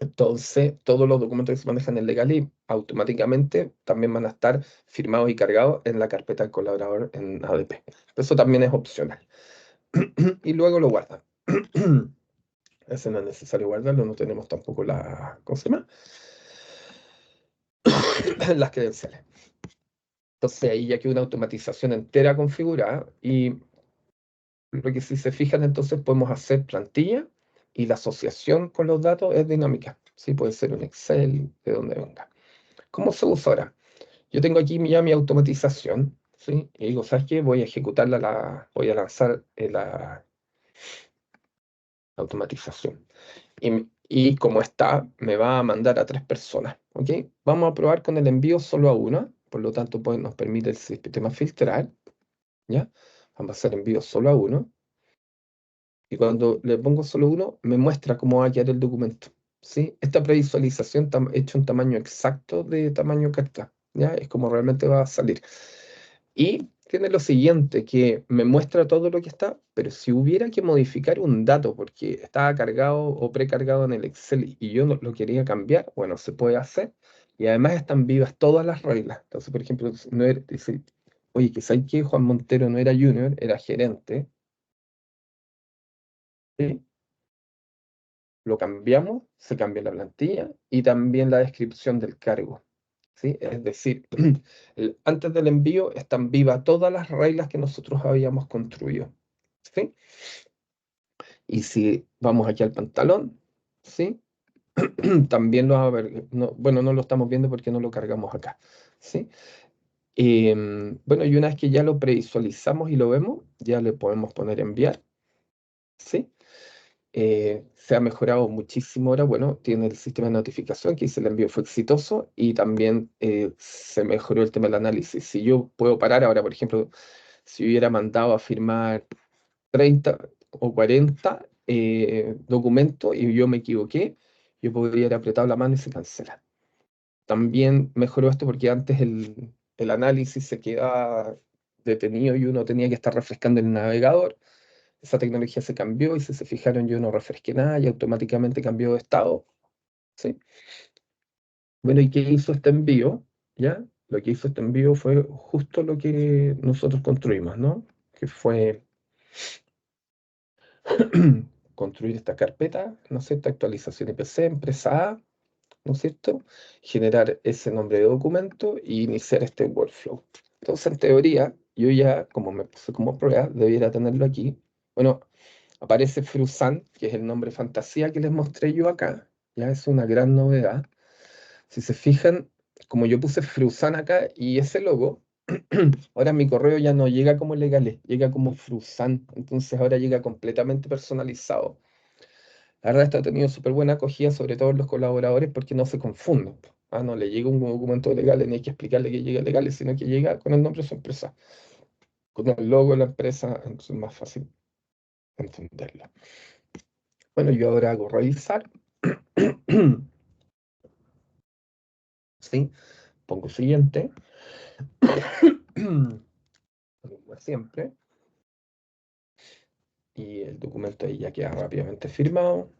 Entonces, todos los documentos que se manejan en Legalí automáticamente también van a estar firmados y cargados en la carpeta del colaborador en ADP. Eso también es opcional. Y luego lo guardan. Ese no es necesario guardarlo, no tenemos tampoco ¿cómo se llama? Las credenciales. Entonces ahí ya queda una automatización entera configurada y lo que si se fijan entonces podemos hacer plantilla y la asociación con los datos es dinámica. Sí, puede ser un Excel, de donde venga. ¿Cómo se usa ahora? Yo tengo aquí ya mi automatización, ¿sí? Y digo, ¿sabes qué? Voy a ejecutarla, voy a lanzar la automatización. Y como está, me va a mandar a 3 personas, ¿ok? Vamos a probar con el envío solo a una, por lo tanto pues, nos permite el sistema filtrar, ¿ya? Vamos a hacer envío solo a uno. Y cuando le pongo solo uno, me muestra cómo va a quedar el documento, ¿sí? Esta previsualización está hecha un tamaño exacto de tamaño carta, ¿ya? Es como realmente va a salir. Y tiene lo siguiente, que me muestra todo lo que está, pero si hubiera que modificar un dato porque estaba cargado o precargado en el Excel y yo no lo quería cambiar, bueno, se puede hacer. Y además están vivas todas las reglas. Entonces, por ejemplo, no dice, oye, que sabes que Juan Montero no era junior, era gerente. ¿Sí? lo cambiamos, se cambia la plantilla y también la descripción del cargo. ¿Sí? Es decir, antes del envío están vivas todas las reglas que nosotros habíamos construido. ¿Sí? Y si vamos aquí al pantalón, ¿sí? También lo va a ver. Bueno, no lo estamos viendo porque no lo cargamos acá. ¿Sí? Bueno, y una vez que ya lo previsualizamos y lo vemos, ya le podemos poner enviar. ¿Sí? Se ha mejorado muchísimo ahora. Bueno, tiene el sistema de notificación que dice el envío fue exitoso y también se mejoró el tema del análisis. Si yo puedo parar ahora, por ejemplo, si hubiera mandado a firmar 30 o 40 documentos y yo me equivoqué, yo podría haber apretado la mano y se cancela. También mejoró esto porque antes el análisis se quedaba detenido y uno tenía que estar refrescando el navegador. Esa tecnología se cambió y si se fijaron yo no refresqué nada y automáticamente cambió de estado. ¿Sí? Bueno, ¿y qué hizo este envío? ¿Ya? Lo que hizo este envío fue justo lo que nosotros construimos, ¿no? Que fue construir esta carpeta, ¿no es cierto? Actualización IPC, empresa A, ¿no es cierto? Generar ese nombre de documento y iniciar este workflow. Entonces, en teoría, yo ya, como me puse como prueba, debiera tenerlo aquí. Bueno, aparece Frusan, que es el nombre fantasía que les mostré yo acá. Ya es una gran novedad. Si se fijan, como yo puse Frusan acá y ese logo, ahora mi correo ya no llega como legales, llega como Frusan. Entonces ahora llega completamente personalizado. La verdad, esto ha tenido súper buena acogida, sobre todo en los colaboradores, porque no se confunden. Ah, no le llega un documento legal, ni hay que explicarle que llega legal, sino que llega con el nombre de su empresa, con el logo de la empresa, entonces es más fácil entenderlo. Bueno, yo ahora hago revisar. ¿Sí? Pongo siguiente. Lo mismo de siempre. Y el documento ahí ya queda rápidamente firmado.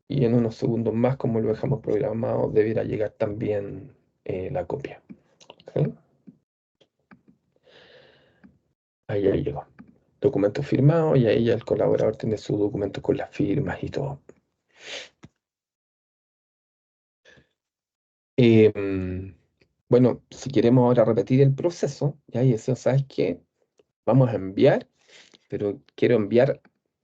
Y en unos segundos más, como lo dejamos programado, deberá llegar también la copia. ¿Sí? Ahí ya llegó. Documento firmado y ahí ya el colaborador tiene su documento con las firmas y todo. Em, bueno, si queremos ahora repetir el proceso, ya y decimos, ¿sabes qué? Vamos a enviar, pero quiero enviar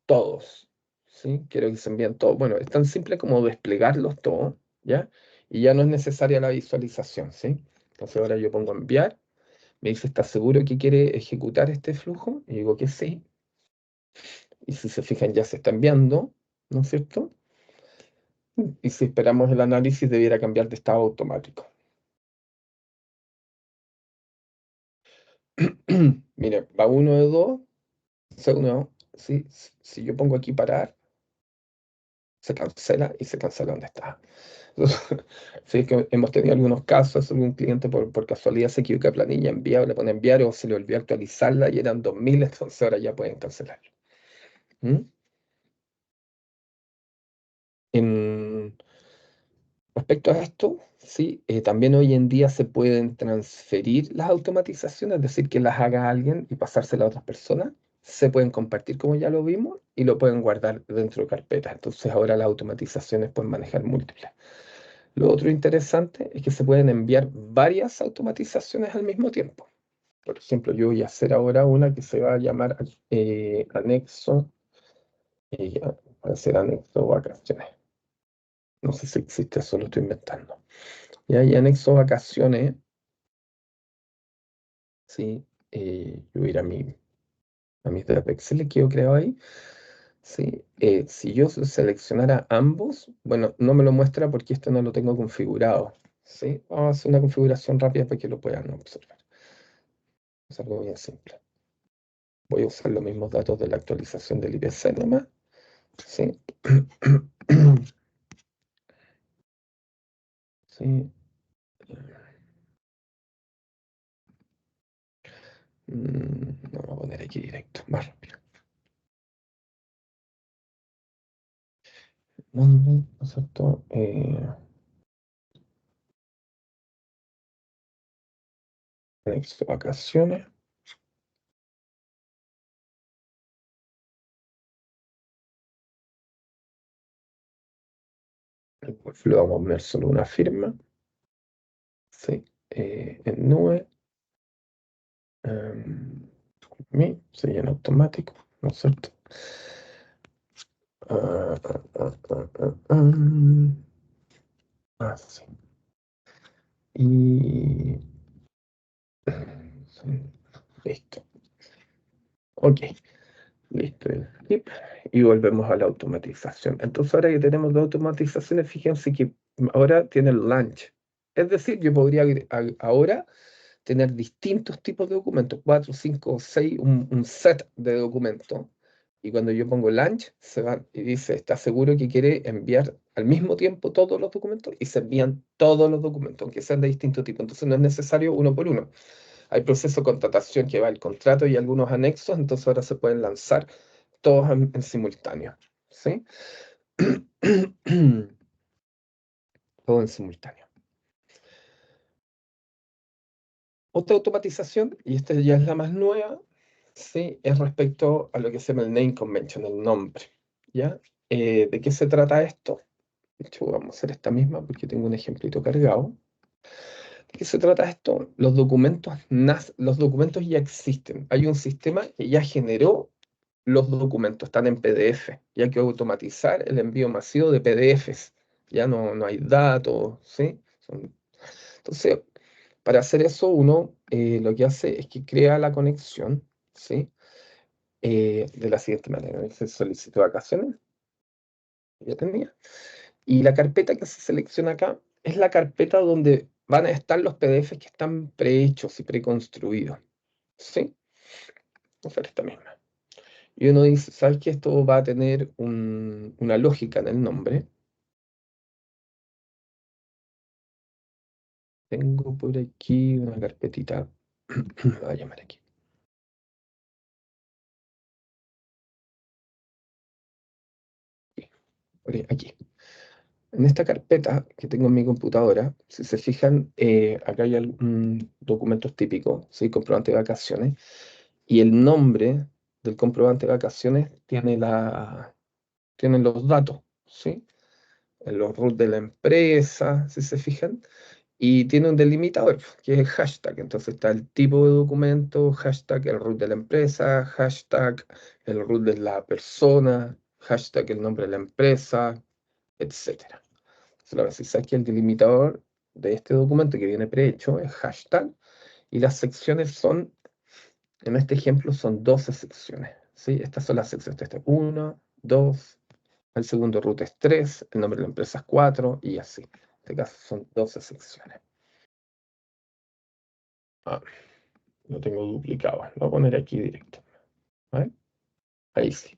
todos, ¿sí? Quiero que se envíen todos. Bueno, es tan simple como desplegarlos todos, ¿ya? Y ya no es necesaria la visualización, ¿sí? Entonces ahora yo pongo enviar, me dice, ¿estás seguro que quiere ejecutar este flujo? Y digo que sí. Y si se fijan, ya se está enviando, ¿no es cierto? Y si esperamos el análisis, debiera cambiar de estado automático. Mire, va uno de dos, uno, ¿sí? Si yo pongo aquí parar, se cancela y se cancela donde está. Sí, que hemos tenido algunos casos, algún cliente por casualidad se equivoca de planilla, envía, le pone enviar o se le olvidó actualizarla y eran 2000, entonces ahora ya pueden cancelarlo. ¿Mm? En, Respecto a esto, sí, también hoy en día se pueden transferir las automatizaciones, es decir, que las haga alguien y pasárselas a otras personas. Se pueden compartir como ya lo vimos y lo pueden guardar dentro de carpetas. Entonces ahora las automatizaciones pueden manejar múltiples. Lo otro interesante es que se pueden enviar varias automatizaciones al mismo tiempo. Por ejemplo, yo voy a hacer ahora una que se va a llamar anexo, va a ser anexo vacaciones. No sé si existe, eso lo estoy inventando. Y ahí anexo vacaciones, sí, yo voy a ir a mis de Excel que yo creo ahí. Sí, si yo seleccionara ambos, bueno, no me lo muestra porque esto no lo tengo configurado. Sí, vamos a hacer una configuración rápida para que lo puedan observar. Es algo bien simple. Voy a usar los mismos datos de la actualización del IPC nomás. Sí. Sí. No, voy a poner aquí directo, más rápido. ¿Dónde? Exacto. Anexo vacaciones. El workflow vamos a poner solo una firma. Sí, en nube. Se llena automático, ¿no es cierto? Ah, ah, ah, ah, ah, sí. Y sí, listo. Ok, listo el skip. Y volvemos a la automatización. Entonces, ahora que tenemos las automatizaciones, fíjense que ahora tiene el launch. Es decir, yo podría ahora tener distintos tipos de documentos, 4, 5, 6, un set de documentos. Y cuando yo pongo launch, se va y dice, ¿está seguro que quiere enviar al mismo tiempo todos los documentos? Y se envían todos los documentos, aunque sean de distinto tipo. Entonces no es necesario uno por uno. Hay proceso de contratación que va el contrato y algunos anexos, entonces ahora se pueden lanzar todos en simultáneo. ¿Sí? Todo en simultáneo. Otra automatización, y esta ya es la más nueva, ¿sí? Es respecto a lo que se llama el name convention, el nombre. ¿Ya? ¿De qué se trata esto? De hecho, vamos a hacer esta misma porque tengo un ejemplito cargado. ¿De qué se trata esto? Los documentos ya existen. Hay un sistema que ya generó los documentos, están en PDF. Y hay que automatizar el envío masivo de PDFs. Ya no hay datos, ¿sí? Entonces, para hacer eso, uno lo que hace es que crea la conexión, ¿sí? De la siguiente manera. Dice solicito vacaciones, ya tenía. Y la carpeta que se selecciona acá es la carpeta donde van a estar los PDFs que están prehechos y preconstruidos, ¿sí? Vamos a hacer esta misma. Y uno dice, ¿sabes qué? Esto va a tener una lógica en el nombre. Tengo por aquí una carpetita. Voy a llamar aquí. Aquí. En esta carpeta que tengo en mi computadora, si se fijan, acá hay documentos típicos, ¿sí? Comprobante de vacaciones, y el nombre del comprobante de vacaciones tiene los datos, ¿sí? Los root de la empresa, si se fijan, y tiene un delimitador, que es el hashtag. Entonces está el tipo de documento, hashtag el root de la empresa, hashtag el root de la persona, hashtag el nombre de la empresa, etcétera. Solo si sabes que el delimitador de este documento que viene prehecho es hashtag y las secciones son, en este ejemplo, son 12 secciones. ¿Sí? Estas son las secciones. Este es 1, 2, el segundo root es 3, el nombre de la empresa es 4 y así. En este caso son 12 secciones. Ah, lo tengo duplicado. Lo voy a poner aquí directo. ¿Vale? Ahí sí.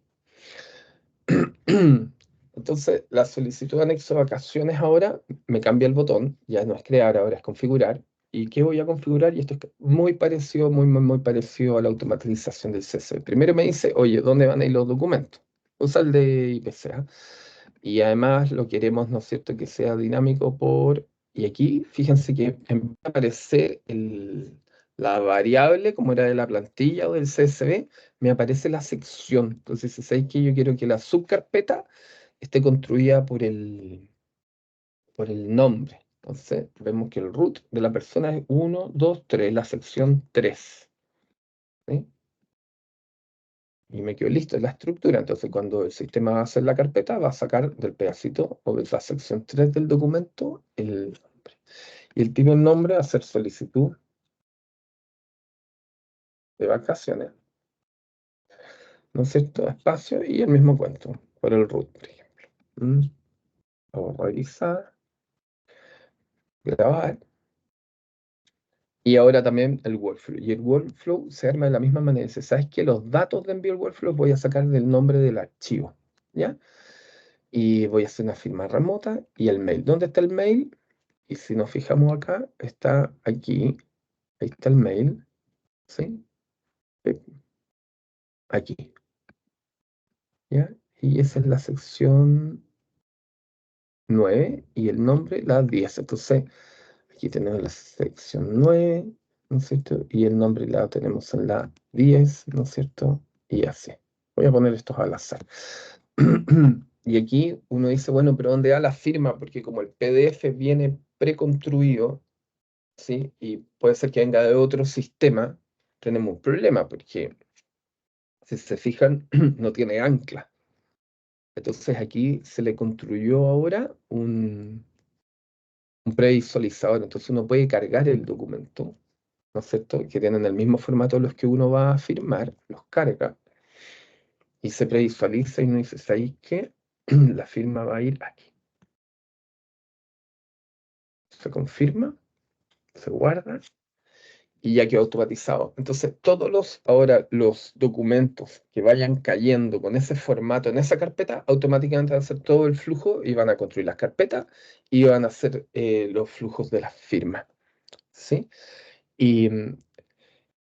Entonces, la solicitud de anexo de vacaciones ahora me cambia el botón, ya no es crear, ahora es configurar. ¿Y qué voy a configurar? Y esto es muy parecido, muy parecido a la automatización del CSV. Primero me dice, oye, ¿dónde van a ir los documentos? Usa el de IPCA. Y además lo queremos, ¿no es cierto?, que sea dinámico Y aquí, fíjense que en vez de aparecer la variable, como era de la plantilla o del CSV, me aparece la sección. Entonces, si sabéis que yo quiero que la subcarpeta esté construida por el nombre. Entonces, vemos que el root de la persona es 1, 2, 3, la sección 3. ¿Sí? Y me quedo listo, es la estructura. Entonces, cuando el sistema va a hacer la carpeta, va a sacar del pedacito o de la sección 3 del documento el nombre. Y el tipo de nombre va a hacer solicitud de vacaciones, ¿no es cierto? Espacio y el mismo cuento, por el root, por ejemplo. Vamos a revisar, grabar. Y ahora también el workflow. Y el workflow se arma de la misma manera. Dice, ¿sabes qué? Los datos de envío al workflow voy a sacar del nombre del archivo, ¿ya? Y voy a hacer una firma remota y el mail. ¿Dónde está el mail? Y si nos fijamos acá, está aquí. Ahí está el mail, ¿sí? Eh, Aquí, ¿ya? Y esa es la sección 9 y el nombre la 10. Entonces, aquí tenemos la sección 9, ¿no es cierto? Y el nombre la tenemos en la 10, ¿no es cierto? Y así. Voy a poner estos al azar. Y aquí uno dice, bueno, pero ¿dónde va la firma? Porque como el PDF viene preconstruido, ¿sí? Y puede ser que venga de otro sistema, tenemos un problema, porque si se fijan, no tiene ancla. Entonces aquí se le construyó ahora un previsualizador, entonces uno puede cargar el documento, ¿no es cierto? Que tienen el mismo formato los que uno va a firmar, los carga y se previsualiza y uno dice, ¿sabéis qué? La firma va a ir aquí. Se confirma, se guarda y ya quedó automatizado. Entonces, ahora los documentos que vayan cayendo con ese formato en esa carpeta, automáticamente van a hacer todo el flujo y van a construir las carpetas y van a hacer los flujos de las firmas, ¿sí? Y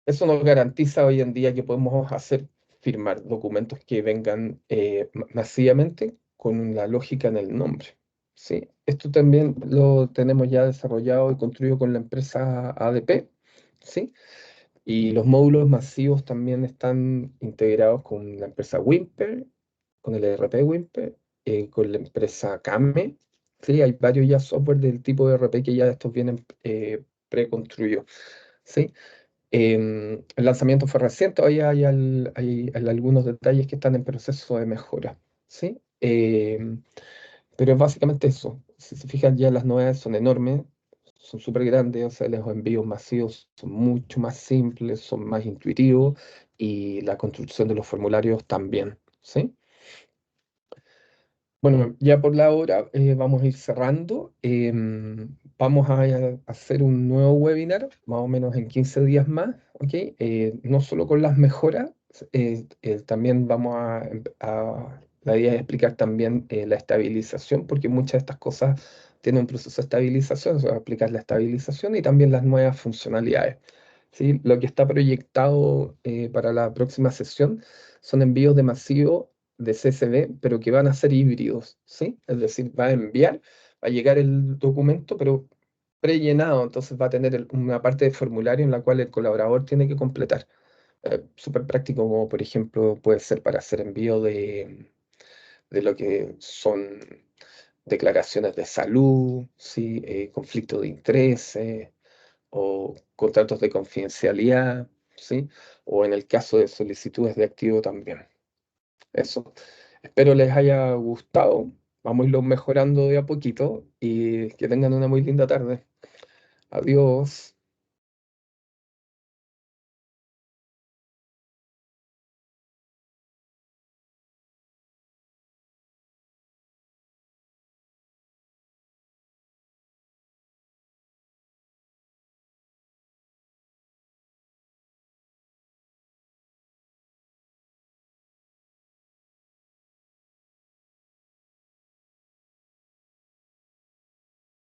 eso nos garantiza hoy en día que podemos hacer firmar documentos que vengan masivamente con la lógica en el nombre, ¿sí? Esto también lo tenemos ya desarrollado y construido con la empresa ADP, ¿sí? Y los módulos masivos también están integrados con la empresa Wimper, con el ERP Wimper, con la empresa CAMME. Sí, hay varios ya software del tipo de ERP que ya estos vienen preconstruidos. ¿Sí? El lanzamiento fue reciente, todavía hay algunos detalles que están en proceso de mejora. ¿Sí? Pero es básicamente eso. Si se fijan, ya las novedades son enormes, son súper grandes, o sea, los envíos masivos son mucho más simples, son más intuitivos y la construcción de los formularios también, ¿sí? Bueno, ya por la hora vamos a ir cerrando. Vamos a hacer un nuevo webinar, más o menos en 15 días más, ¿ok? No solo con las mejoras, también vamos la idea es explicar también la estabilización, porque muchas de estas cosas tienen un proceso de estabilización, se va a explicar la estabilización y también las nuevas funcionalidades, ¿sí? Lo que está proyectado para la próxima sesión son envíos de masivo de CSV, pero que van a ser híbridos, ¿sí? Es decir, va a enviar, va a llegar el documento, pero prellenado, entonces va a tener una parte de formulario en la cual el colaborador tiene que completar. Súper práctico, como por ejemplo puede ser para hacer envío de lo que son declaraciones de salud, ¿sí? Conflicto de intereses o contratos de confidencialidad, ¿sí? O en el caso de solicitudes de activo también. Eso. Espero les haya gustado. Vamos a irlo mejorando de a poquito y que tengan una muy linda tarde. Adiós.